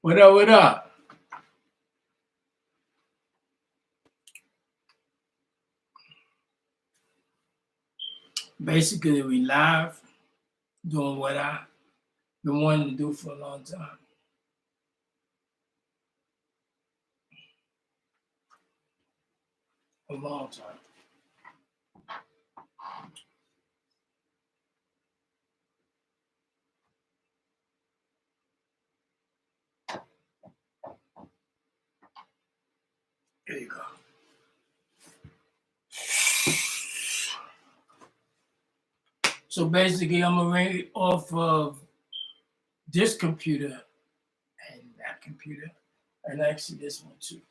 What up, what up? Basically, we live doing what I've been wanting to do for a long time. A long time. There you go. So basically, I'm gonna read off of this computer and that computer, and actually this one too.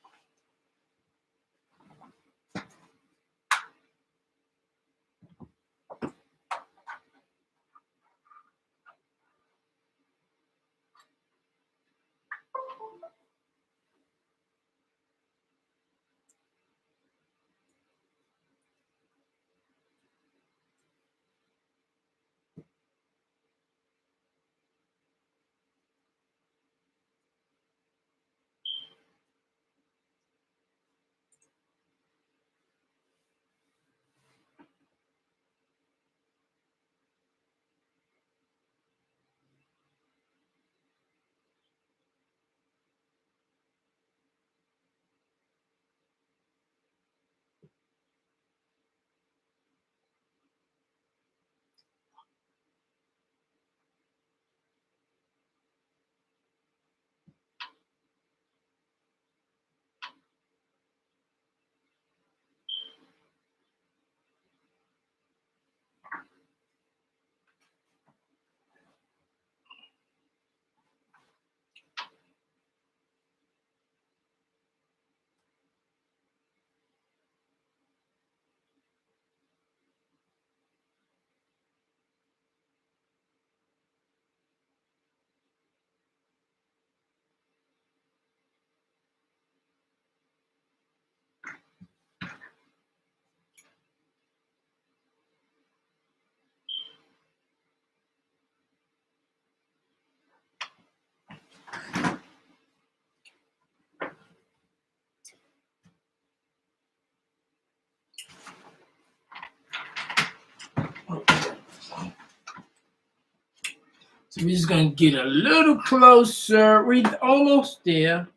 So we're just gonna get a little closer. We're almost there.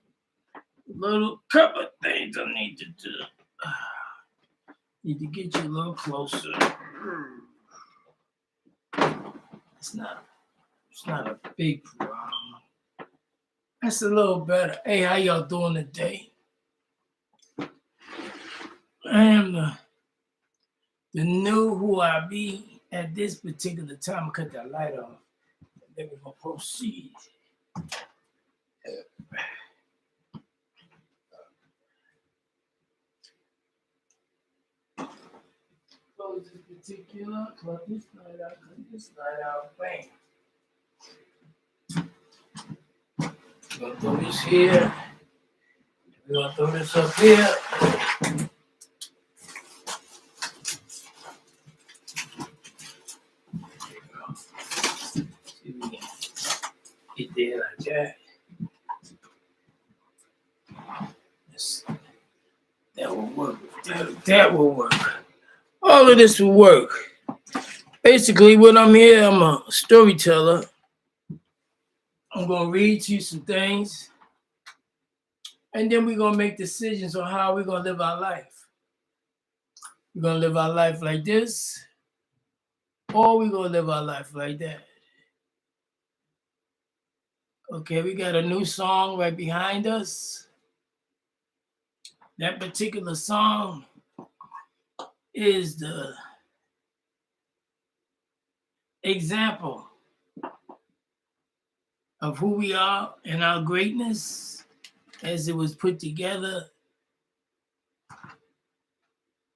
A little couple of things I need to do. Need to get you a little closer. It's not a big problem. That's a little better. Hey, how y'all doing today? I am the new who I be at this particular time. Cut that light off. Then we're gonna proceed. Close this particular, plug this light out, cut this light out, bang. We're gonna throw this here. We're gonna throw this up here. See if we can get there like that. That will work. That will work. All of this will work. Basically, when I'm here, I'm a storyteller. I'm gonna read to you some things, and then we're gonna make decisions on how we're gonna live our life. We're gonna live our life like this, or we're gonna live our life like that. Okay, we got a new song right behind us. That particular song is the example of who we are and our greatness as it was put together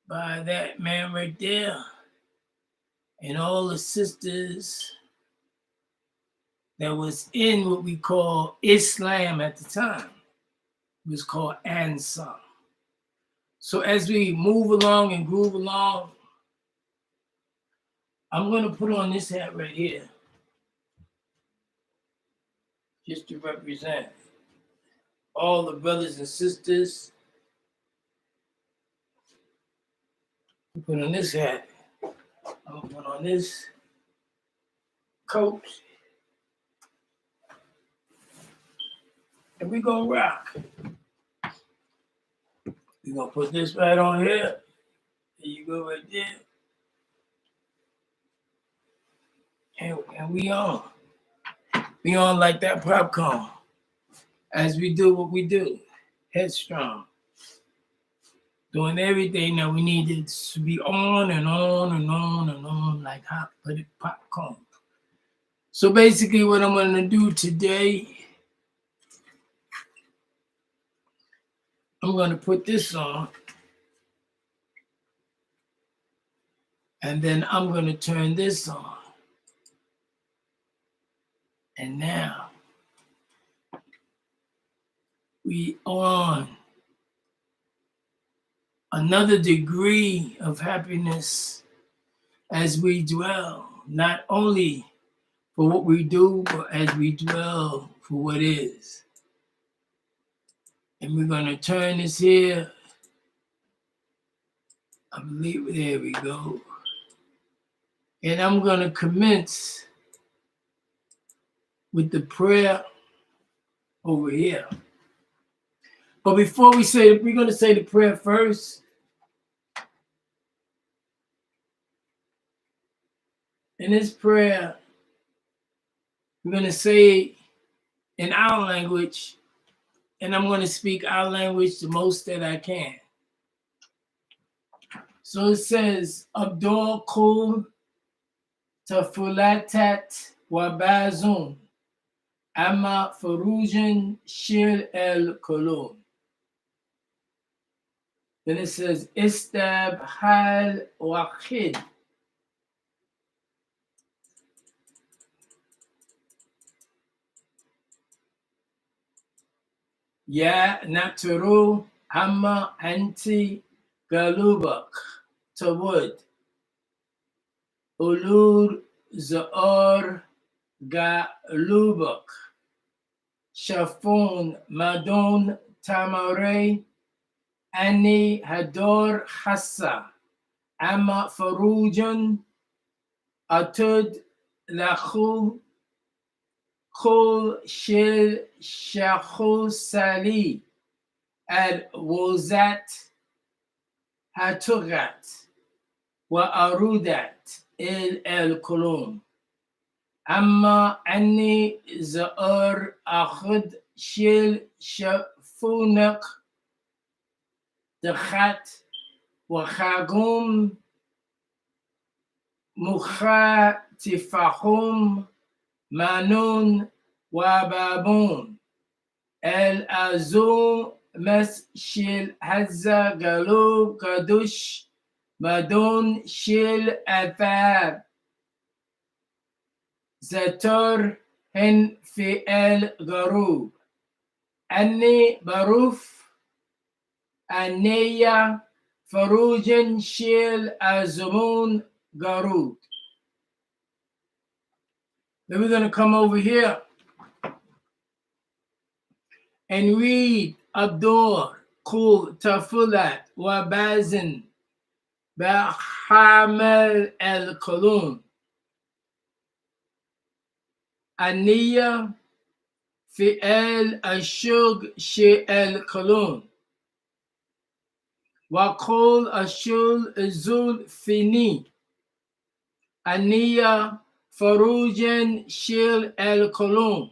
by that man right there and all the sisters that was in what we call Islam at the time. It was called Ansar. So as we move along and groove along, I'm going to put on this hat right here just to represent. all the brothers and sisters. Put on this hat. I'm gonna put on this coat. And we're gonna rock. We're gonna put this right on here. There you go right there. And we on. We on like that popcorn. As we do what we do. Headstrong. Doing everything that we needed to be on and on and on and on like hot buttered popcorn. So basically what I'm gonna do today, I'm gonna put this on. And then I'm gonna turn this on. And now we on another degree of happiness as we dwell, not only for what we do, but as we dwell for what is. And we're gonna turn this here. I believe, there we go. And I'm gonna commence with the prayer over here. But before we say it, we're gonna say the prayer first. In this prayer, we're gonna say in our language, and I'm gonna speak our language the most that I can. So it says, Abdul Kul Tafulatat Wabazun Amma Farujan Shir El Kolon. Then it says, Istab Hal Waqid. Ya Naturu Amma Anti Galubak Tawud Ulur Zaor Galubak Shafun Madon Tamare Ani Hador Hassa Amma Farujan Atud Lakhu Kul Shil Shahul Sali Al Wozat Hatugat Wa Arudat El Kolum Amma Anni Zaur Akhud Shil Shafunak Dakhat Wa Khagum Mukhatifahum Manun Wababun El Azum Shil Hazza Galub Kadush Madon Shil Athab Zator Hen Fi El Garub Anni Baruf Anneya Farujan Shil Azumun Garud. Then we're going to come over here and read Abdur Kul Tafulat Wabazin Bahamal El Kolun Aniya Fi El Ashug She El Kolun Wakul Ashul Zul Fini Aniya Farujan Shil El Kolum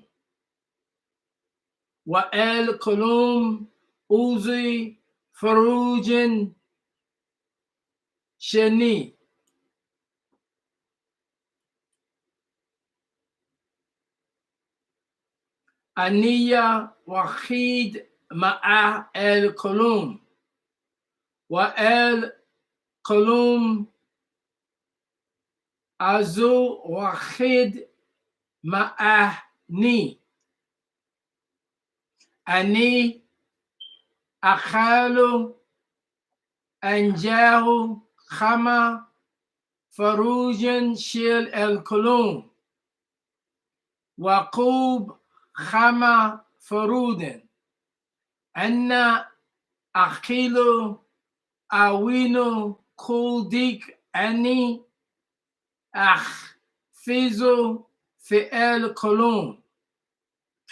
Wa El Kolum Uzi Farujan Shani Aniya Wahid Ma'ah El Kolum Wa El Kolum Azu Wahid Ma'ahni Ani Akhalu Anjahu Khama Farujan Shil El Kolum Waqub Khama Faruden Anna Achilo Awino Kuldik Ani Ach Fizo Fi'el Kolum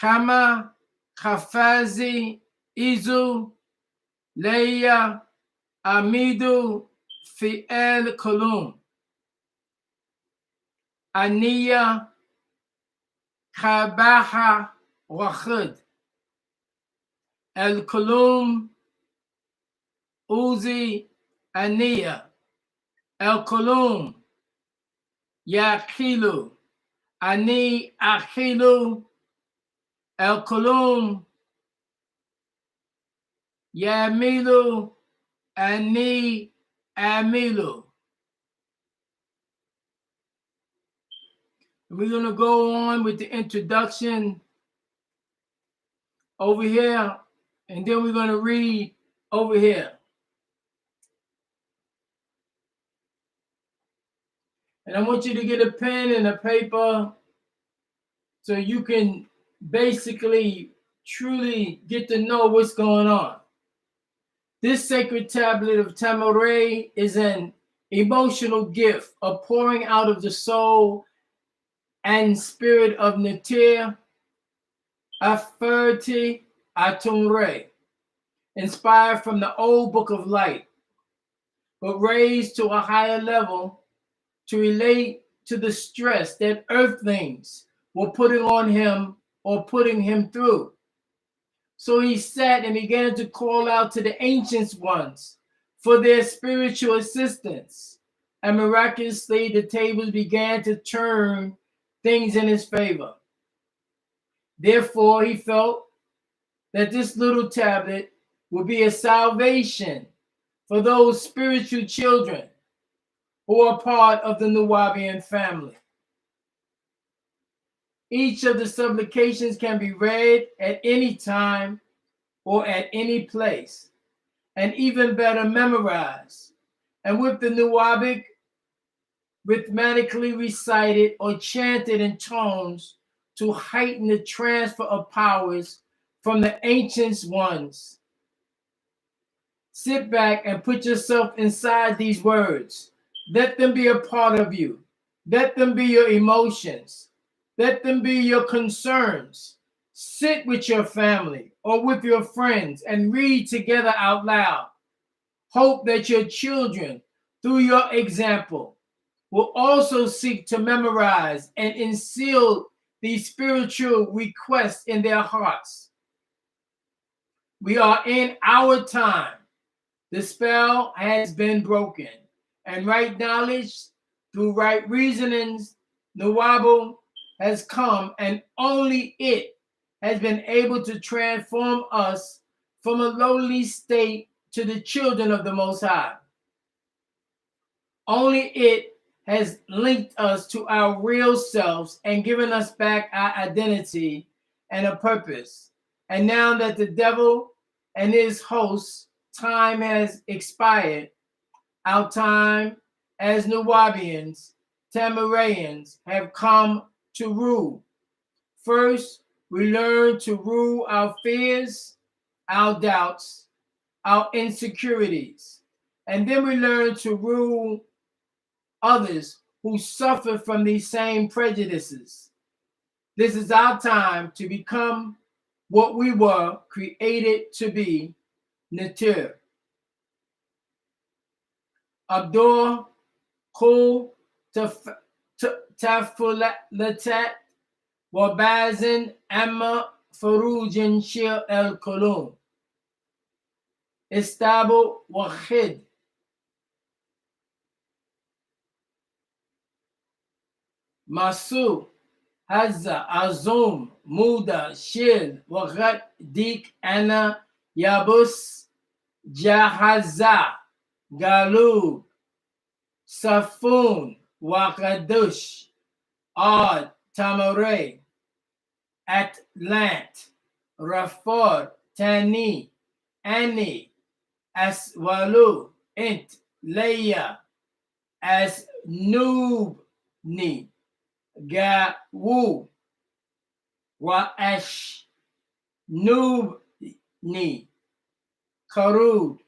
Kama Kafazi Izu Leia Amidu Fi'el Kolum Aniya Kabaha Wachud El Kolum Uzi Aniya El Kolum Yakilu Ani Akilu El Kolum Yamilu Ani Amilu. We're going to go on with the introduction over here, and then we're going to read over here. And I want you to get a pen and a paper so you can basically truly get to know what's going on. This sacred tablet of Tamaray is an emotional gift, a pouring out of the soul and spirit of Netir Aferti Atumre, inspired from the old book of light, but raised to a higher level to relate to the stress that earthlings were putting on him or putting him through. So he sat and began to call out to the ancient ones for their spiritual assistance. And miraculously, the tables began to turn things in his favor. Therefore, he felt that this little tablet would be a salvation for those spiritual children who are part of the Nuwaubian family. Each of the supplications can be read at any time or at any place, and even better, memorized, and with the Nuwaubic rhythmically recited or chanted in tones to heighten the transfer of powers from the ancient ones. Sit back and put yourself inside these words. Let them be a part of you. Let them be your emotions. Let them be your concerns. Sit with your family or with your friends and read together out loud. Hope that your children, through your example, will also seek to memorize and instill these spiritual requests in their hearts. We are in our time. The spell has been broken, and right knowledge through right reasonings, Nuwaubu has come, and only it has been able to transform us from a lowly state to the children of the Most High. Only it has linked us to our real selves and given us back our identity and a purpose. And now that the devil and his hosts' time has expired, our time as Nuwaubians, Tamarayans, have come to rule. First, we learn to rule our fears, our doubts, our insecurities, and then we learn to rule others who suffer from these same prejudices. This is our time to become what we were created to be, Netir. Abdur Kul Tafulatat Wabazin Amma Farujin Shir El Kolum Istabu Wahid Masu Hazza Azum Muda Shil Wagat Dik Ana Yabus Jahaza Galub Safun Wakadush Ad Tamaray Atlant Rafor Tani Ani Aswalu Int Leia As Nubni Gawu Waash Nubni Karud,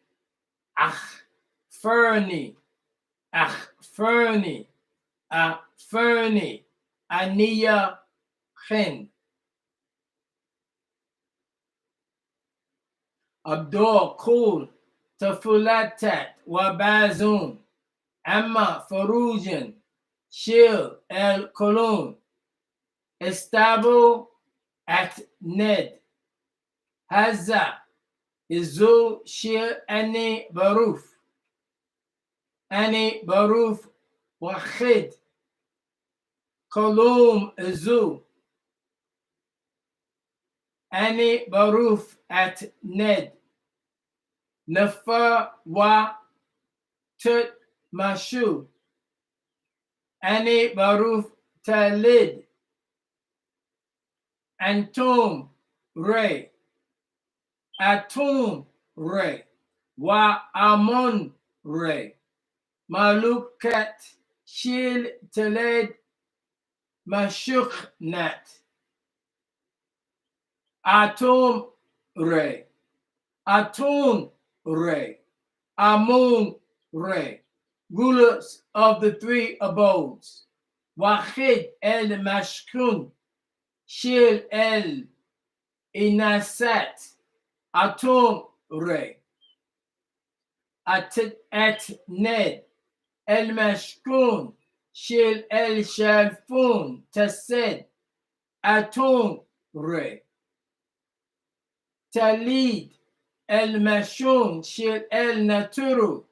Fernie, Fernie, Fernie, Ania Khin, Abdul Kul, Tafulatat, Wabazun, Amma Farujan, Shil El Kolun, Estabo at Ned, Hazza, Izu Shil Ani Baruf, Wahid, Kolum Izu, Ani Baruf at Ned, Nafa Wa Tut Mashu, Ani Baruf Talid, Antum Ray, Atum Ray, Wa Amon Ray, Malukat Shil Taled Mashuk Nat, Atum Ray, Atun Ray, Amun Ray, rulers of the three abodes, Wahid El Mashkun, Shil El Inasat, Atum Ray, at Ned El Mashkun, Shil El Shalfun, Tased, Atum Ray, Talid El Mashun, Shil El Naturu,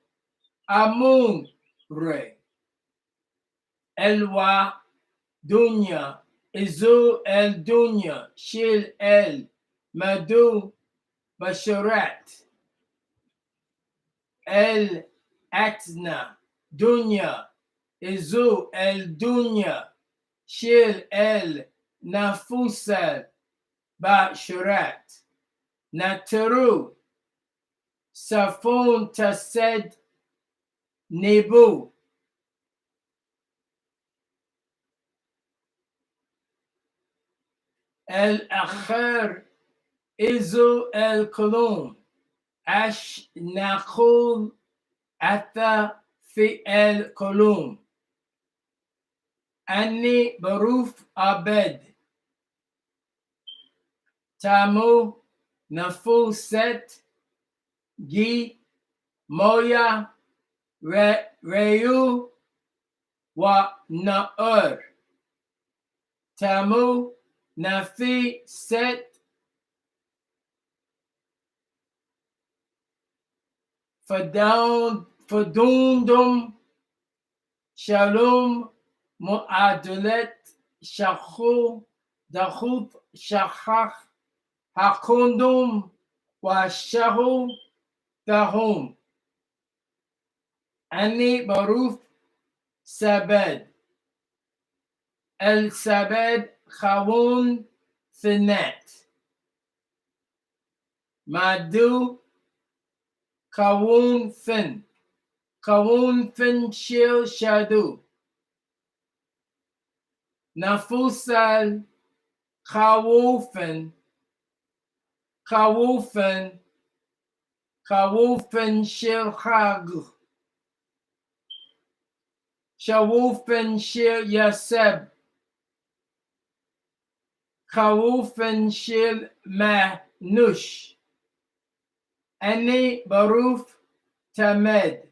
Amun Ray, Elwa Dunya, Izu El Dunya, Shil El Madu Basharat, El Atna Dunya, Izu El Dunya, Shil El Nafusal Basharat, Nataru, Safun Tased Nebu, El Akhir, Izu El Kolum, Ash Nakul Atha Fi El Kolum, Anni Baruf Abed, Tamu Nafuset, Gi Moya Reu Wa Na'ur, Tamu Nafi Set, Fadundum Shalom Mu'adulet Shachu Dachut Shachach Hakundum Washahu Dahum, Ani Baruf Sabed, El Sabed Chawun Finet, Madu Kawun Fin Shil Shadu, Nafusal Kawufen Shil Chag, Shawufen Shil Yaseb, Kawufen Shil Mahnush, Ani Baruf Tamed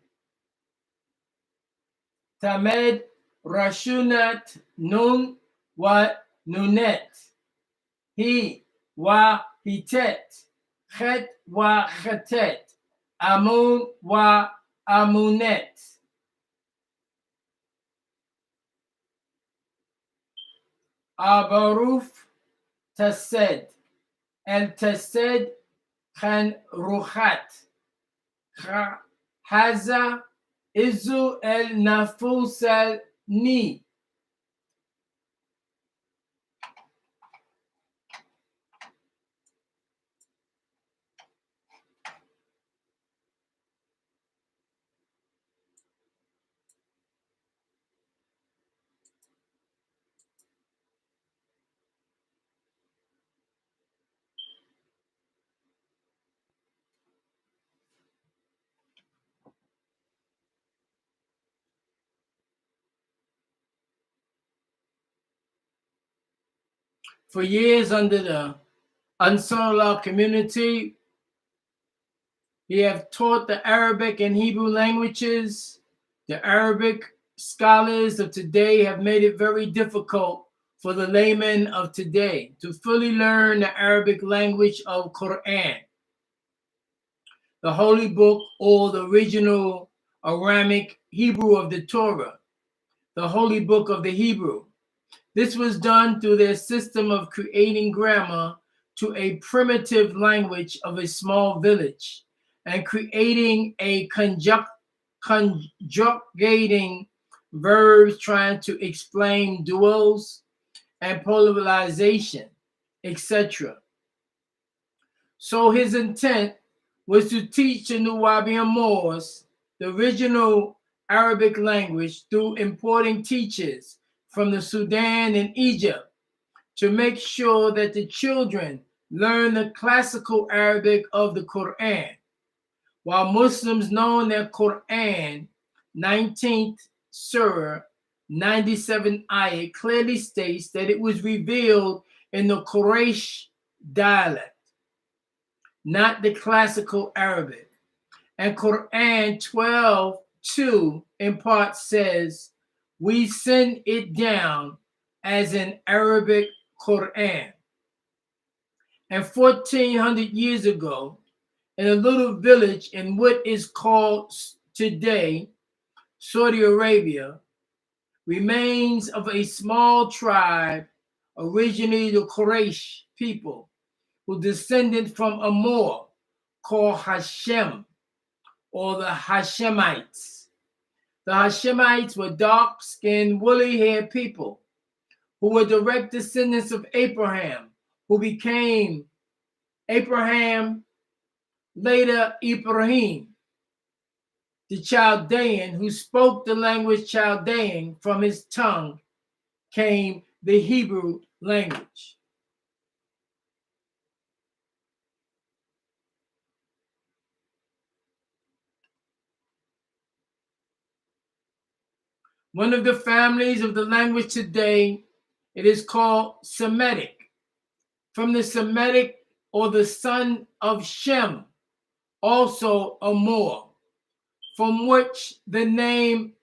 Rashunat Nun Wa Nunet, He Wa Hitet, Chet Wa Chetet, Amun Wa Amunet, Abaruf Tased, El Tased Khan Ruchat, Haza Izu El Nafusal Ni, for years under the Ansar Allah community. He have taught the Arabic and Hebrew languages. The Arabic scholars of today have made it very difficult for the layman of today to fully learn the Arabic language of Quran, the holy book, or the original Aramic Hebrew of the Torah, the holy book of the Hebrew. This was done through their system of creating grammar to a primitive language of a small village and creating a conjugating verbs trying to explain duals and polarization, etc. So his intent was to teach the Nubian Moors the original Arabic language through importing teachers from the Sudan and Egypt to make sure that the children learn the classical Arabic of the Quran, while Muslims know their Quran, 19th Surah, 97 ayat, clearly states that it was revealed in the Quraysh dialect, not the classical Arabic. And Quran 12:2 in part says, we send it down as an Arabic Quran. And 1400 years ago, in a little village in what is called today Saudi Arabia, remains of a small tribe, originally the Quraysh people, who descended from a Moor called Hashem, or the Hashemites. The Hashemites were dark-skinned, woolly-haired people who were direct descendants of Abraham, who became Abraham, later Ibrahim, the Chaldean, who spoke the language Chaldean. From his tongue came the Hebrew language. One of the families of the language today, it is called Semitic, from the Semitic, or the son of Shem, also a Moor, from which the name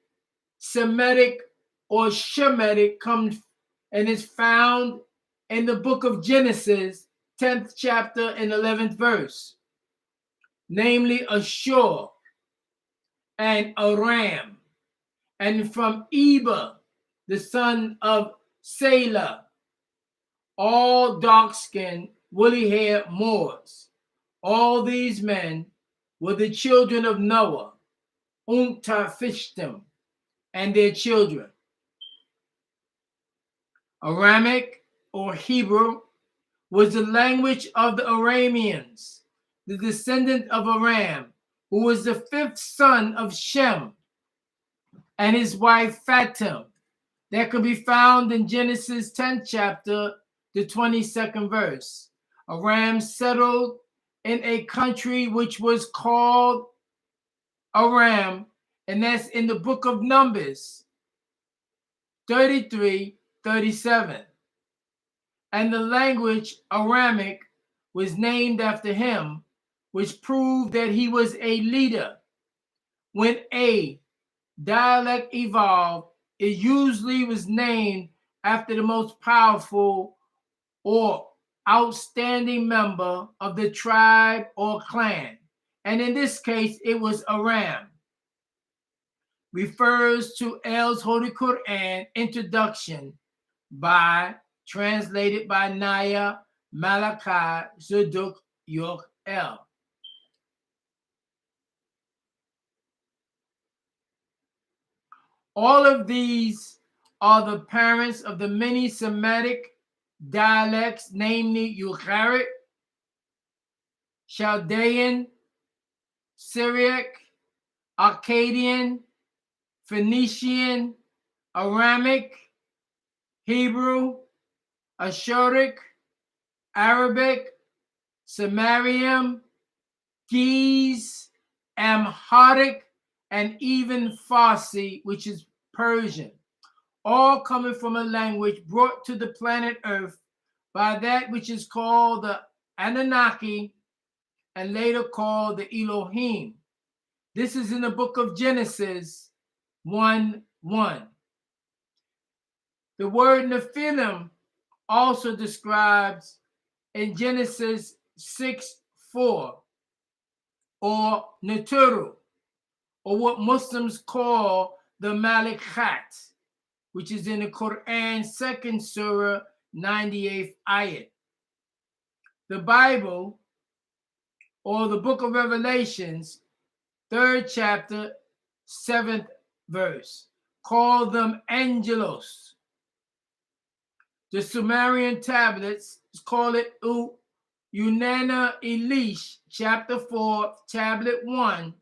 Semitic or Shemitic comes and is found in the book of Genesis, 10th chapter and 11th verse, namely Ashur and Aram, and from Eber, the son of Selah, all dark-skinned, woolly-haired Moors. All these men were the children of Noah, Untafishtim, and their children. Aramic, or Hebrew, was the language of the Arameans, the descendant of Aram, who was the fifth son of Shem and his wife Fatim. That could be found in Genesis 10th chapter, the 22nd verse. Aram settled in a country which was called Aram, and that's in the book of Numbers 33:37. And the language Aramic was named after him, which proved that he was a leader. When a dialect evolved, it usually was named after the most powerful or outstanding member of the tribe or clan. And in this case, it was Aram. Refers to El's Holy Quran introduction by, translated by Naya Malachi Zadok York El. All of these are the parents of the many Semitic dialects, namely Ugaritic, Chaldean, Syriac, Akkadian, Phoenician, Aramic, Hebrew, Ashuric, Arabic, Sumerian, Ge'ez, Amharic, and even Farsi, which is Persian, all coming from a language brought to the planet Earth by that which is called the Anunnaki and later called the Elohim. This is in the book of Genesis 1:1. The word Nephilim also describes in Genesis 6:4, or Neturu, or what Muslims call the Malikat, which is in the Quran, 2nd Surah, 98th ayat. The Bible, or the book of Revelations, 3rd chapter, 7th verse, call them angelos. The Sumerian tablets call it Unana Elish, chapter 4, tablet 1.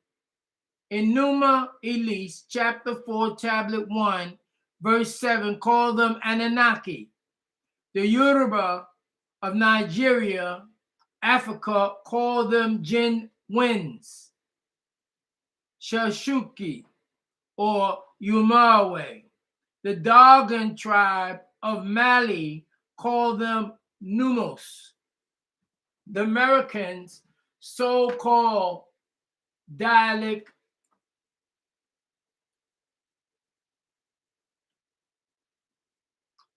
Enuma Elish, chapter 4, tablet 1, verse 7, call them Anunnaki. The Yoruba of Nigeria, Africa, call them Jinn winds. Shashuki, or Umawe. The Dogon tribe of Mali call them Numos. The Americans, so-called dialect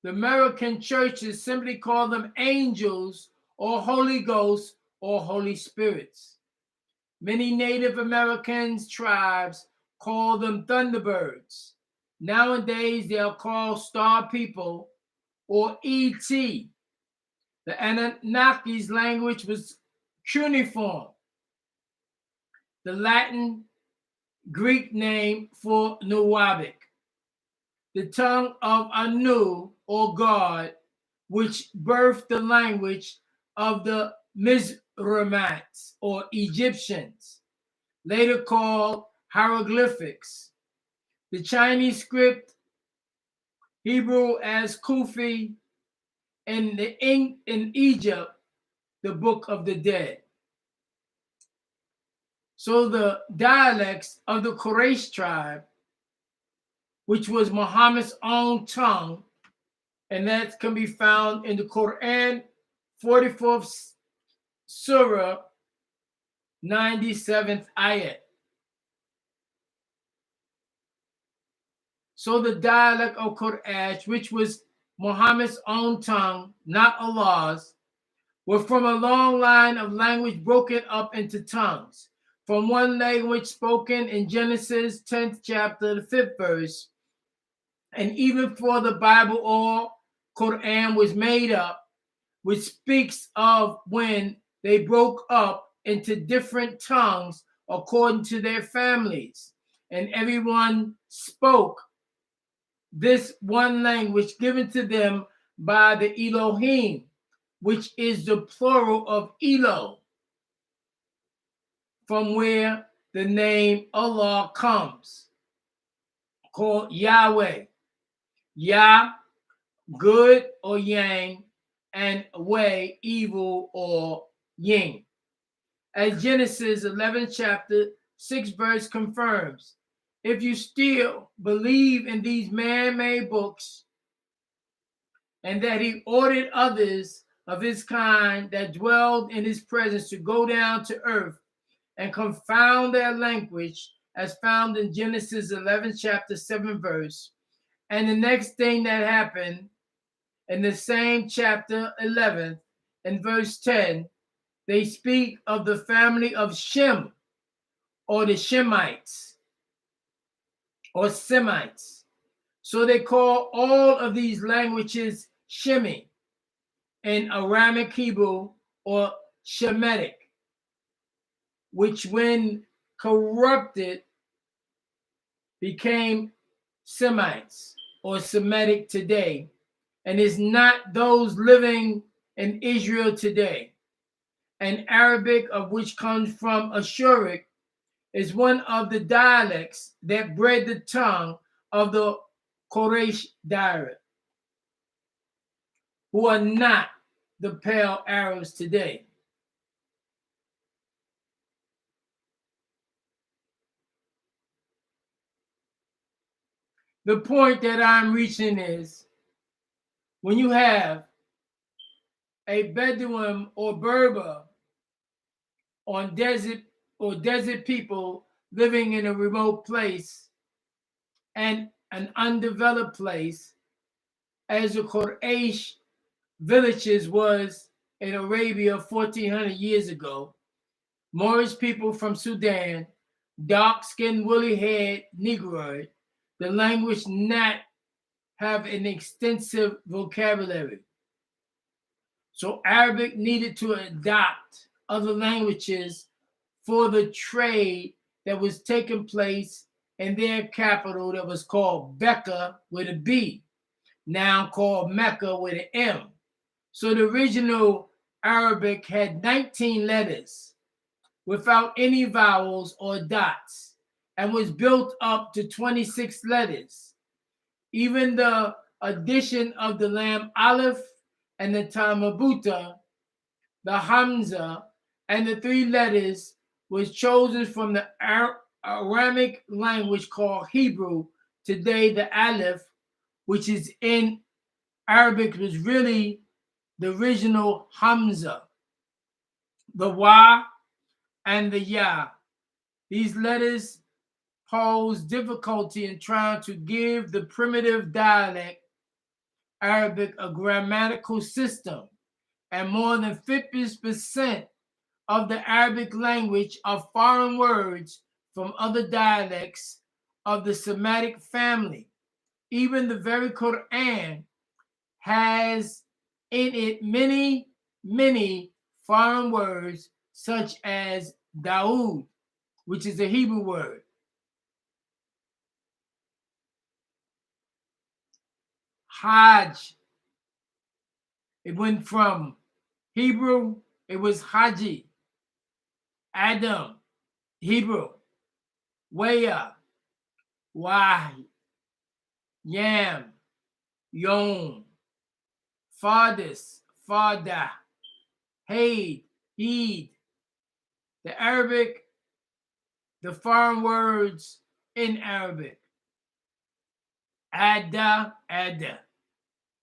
The American churches simply call them angels or Holy Ghosts or Holy Spirits. Many Native Americans tribes call them Thunderbirds. Nowadays, they are called Star People or ET. The Anunnaki's language was cuneiform, the Latin Greek name for Nuwabic. The tongue of Anu, or God, which birthed the language of the Mizramites, or Egyptians, later called hieroglyphics. The Chinese script, Hebrew as Kufi, and in Egypt, the Book of the Dead. So the dialects of the Quraysh tribe, which was Muhammad's own tongue, and that can be found in the Quran, 44th Surah, 97th ayat. So the dialect of Quraysh, which was Muhammad's own tongue, not Allah's, were from a long line of language broken up into tongues. From one language spoken in Genesis 10th chapter, the 5th verse, and even for the Bible or Quran was made up, which speaks of when they broke up into different tongues according to their families, and everyone spoke this one language given to them by the Elohim, which is the plural of Elo, from where the name Allah comes, called Yahweh. Yah, good or yang, and Wei, evil or yin. As Genesis 11th chapter 6th verse confirms, if you still believe in these man-made books and that he ordered others of his kind that dwelled in his presence to go down to earth and confound their language, as found in Genesis 11th chapter 7th verse, and the next thing that happened in the same chapter 11 and verse 10, they speak of the family of Shem, or the Shemites, or Semites. So they call all of these languages Shemi, in Aramic Hebrew, or Shemitic, which when corrupted became Semites, or Semitic today, and is not those living in Israel today. And Arabic, of which comes from Ashuric, is one of the dialects that bred the tongue of the Quraysh dialect, who are not the pale Arabs today. The point that I'm reaching is, when you have a Bedouin or Berber on desert people living in a remote place and an undeveloped place, as the Quraysh villages was in Arabia 1400 years ago. Moorish people from Sudan, dark-skinned, woolly-haired Negroid, the language not have an extensive vocabulary. So Arabic needed to adopt other languages for the trade that was taking place in their capital that was called Becca with a B, now called Mecca with an M. So the original Arabic had 19 letters without any vowels or dots and was built up to 26 letters. Even the addition of the lam aleph and the tamabuta, the hamza, and the three letters was chosen from the Aramic language called Hebrew. Today, the aleph, which is in Arabic, was really the original hamza, the wa and the ya. These letters pose difficulty in trying to give the primitive dialect Arabic a grammatical system, and more than 50% of the Arabic language are foreign words from other dialects of the Semitic family. Even the very Quran has in it many foreign words, such as Daoud, which is a Hebrew word. Hajj, it went from Hebrew, it was Haji. Adam, Hebrew. Waya, Wahi. Yam, Yom. Fardis, Farda. Haid, Eid. The Arabic, the foreign words in Arabic. Ada, Ada.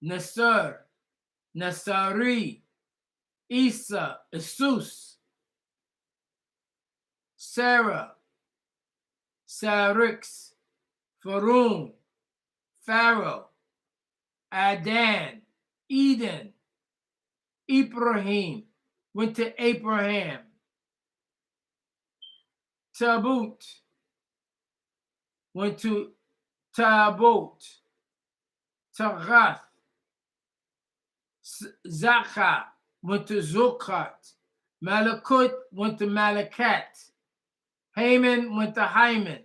Nasr, Nasari. Isa, Isus. Sarah, Sarix, Faroon, Pharaoh, Adan, Eden, Ibrahim, went to Abraham, Tabut, went to Tabot, Tarath, Zakha, went to Zukat, Malakut, went to Malakat, Haman went to Hyman,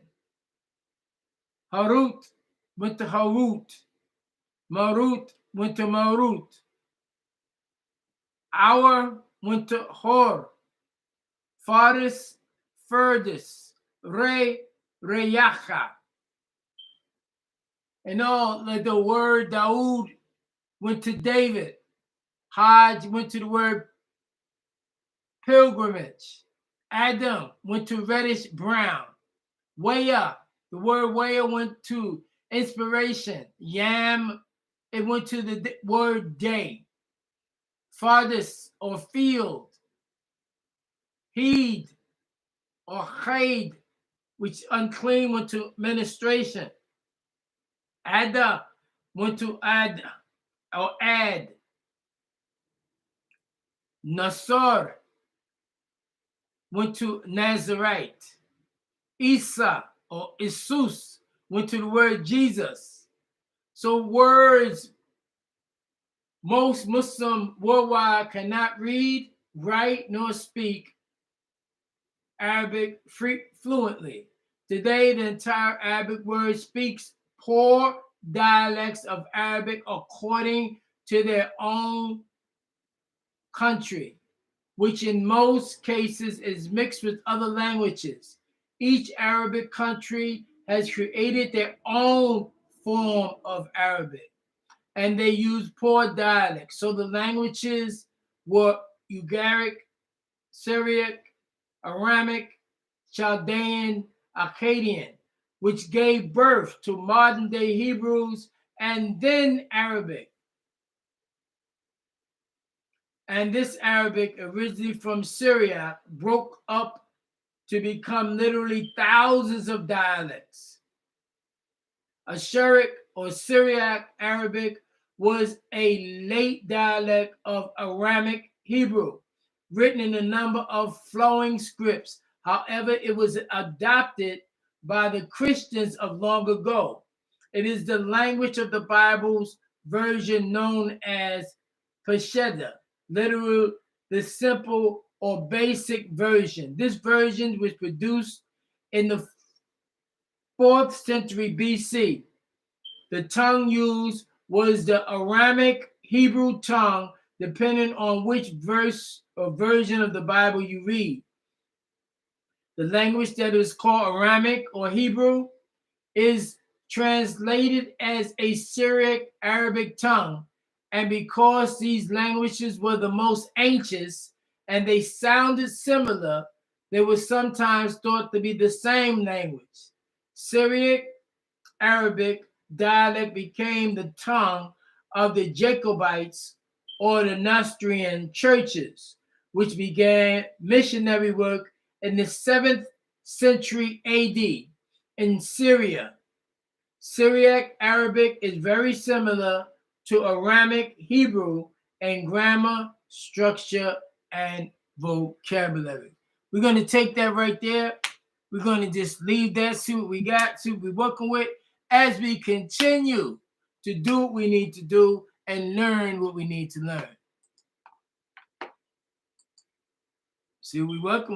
Harut went to Harut, Marut went to Marut, Our went to Hor, Faris, Furdis, Reyacha. And all like the word Daoud went to David. Hajj went to the word pilgrimage. Adam went to reddish brown. Waya, the word Waya went to inspiration. Yam, it went to the word day. Farthest or field. Heed or Chaid, which unclean, went to ministration. Ada went to Ad or Ad. Nasar went to Nazarite. Isa or Isus went to the word Jesus. So words most Muslim worldwide cannot read, write, nor speak Arabic fluently. Today, the entire Arabic word speaks poor dialects of Arabic according to their own country, which in most cases is mixed with other languages. Each Arabic country has created their own form of Arabic, and they use poor dialects. So the languages were Ugaric, Syriac, Aramic, Chaldean, Akkadian, which gave birth to modern-day Hebrews and then Arabic. And this Arabic, originally from Syria, broke up to become literally thousands of dialects. Asheric or Syriac Arabic was a late dialect of Aramic Hebrew, written in a number of flowing scripts. However, it was adopted by the Christians of long ago. It is the language of the Bible's version known as Peshitta, literal, the simple or basic version. This version was produced in the 4th century BC. The tongue used was the Aramic Hebrew tongue, depending on which verse or version of the Bible you read. The language that is called Aramic or Hebrew is translated as a Syriac Arabic tongue. And because these languages were the most ancient and they sounded similar, they were sometimes thought to be the same language. Syriac Arabic dialect became the tongue of the Jacobites or the Nestorian churches, which began missionary work in the 7th century AD in Syria. Syriac Arabic is very similar to Aramic Hebrew in grammar, structure, and vocabulary. We're going to take that right there. We're going to just leave that, see what we got, see what we're working with as we continue to do what we need to do and learn what we need to learn. See what we're working with.